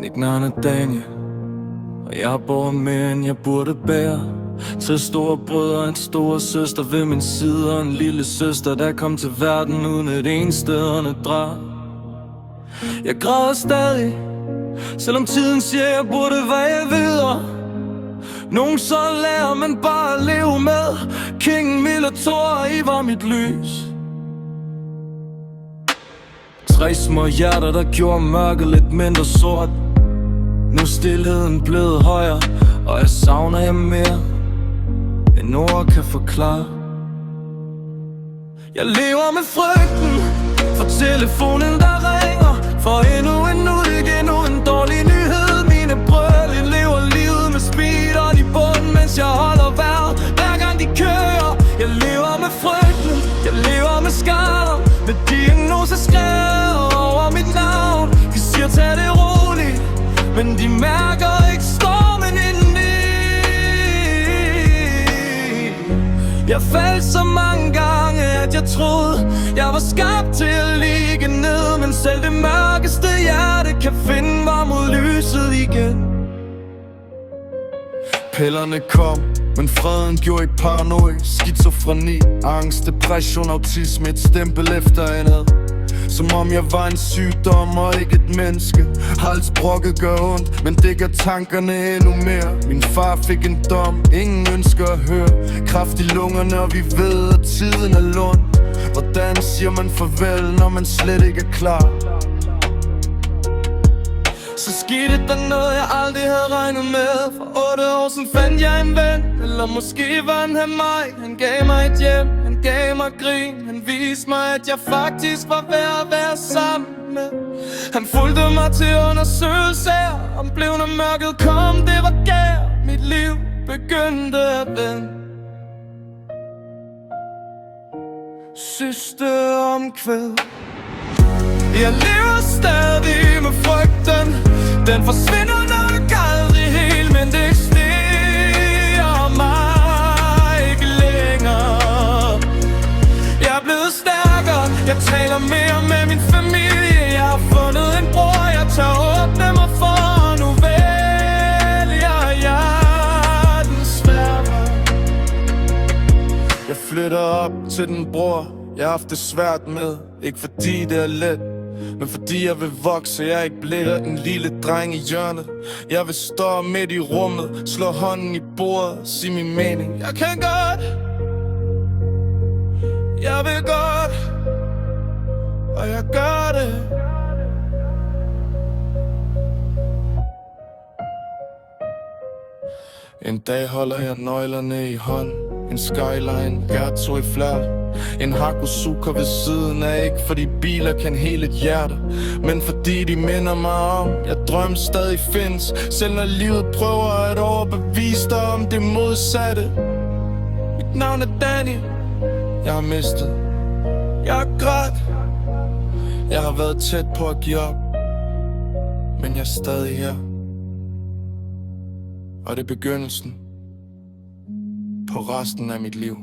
Mit navn er Daniel, og jeg bor mere end jeg burde bære. 3 store brødre og en store søster ved min side, og en lille søster, der kom til verden uden et eneste åndedræt. Jeg græder stadig, selvom tiden siger jeg burde veje videre. Nogen så lærer man bare at leve med. King, Miller, Thor, I var mit lys. 3 små hjerter, der gjorde mørket lidt mindre sort. Nu er stilheden blevet højere, og jeg savner jer mere end ord kan forklare. Jeg lever med frygten for telefonen, der ringer, for endnu en ulykke, endnu en dårlig nyhed. Mine brødre lever livet med speederen i bunden, mens jeg holder vejret hver gang de kører. Jeg lever med frygten, jeg lever med skader, med diagnoser skrevet over mit navn. De siger tag det roligt, men de mærker ikke stormen indeni. Jeg faldt så mange gange, at jeg troede jeg var skabt til at ligge ned. Men selv det mørkeste hjerte kan finde mig mod lyset igen. Pillerne kom, men freden gjorde ikke paranoid. Skizofreni, angst, depression, autisme, et stempel efter en ad. Som om jeg var en sygdom og ikke et menneske. Halsbrokket gør ondt, men det gør tankerne endnu mere. Min far fik en dom, ingen ønsker at høre. Kræft i lungerne, og vi ved, at tiden er lund. Hvordan siger man farvel, når man slet ikke er klar? Så skete der noget, jeg aldrig havde regnet med. For 8 år siden fandt jeg en ven, eller måske var han mig. Han gav mig et hjem, han gav mig grin. Han viste mig, at jeg faktisk var værd at være sammen med. Han fulgte mig til undersøgelse her. Om blev når mørket kom, det var gær. Mit liv begyndte at vende. Sidste omkvæd. Jeg lever stadig med frygten. Den forsvinder nok aldrig helt, men det eksisterer mig ikke længere. Jeg er blevet stærkere, jeg taler mere med min familie. Jeg har fundet en bror, jeg tør åbne mig for. Nu vælger jeg den svære. Jeg flytter op til den bror, jeg har haft det svært med. Ikke fordi det er let, men fordi jeg vil vokse. Jeg ikke bliver en lille dreng i hjørnet. Jeg vil stå midt i rummet, slå hånden i bordet, sige min mening. Jeg kan godt, jeg vil godt, og jeg gør det. En dag holder jeg nøglerne i hånden. En Skyline, Verto i flert. En Hakusuka ved siden af. Ikke fordi biler kan hele et hjerte, men fordi de minder mig om, jeg drømmer stadig findes. Selv når livet prøver at overbevise dig om det modsatte. Mit navn er Daniel. Jeg har mistet, jeg har grædt. Jeg har været tæt på at give op, men jeg er stadig her. Og det er begyndelsen på resten af mit liv.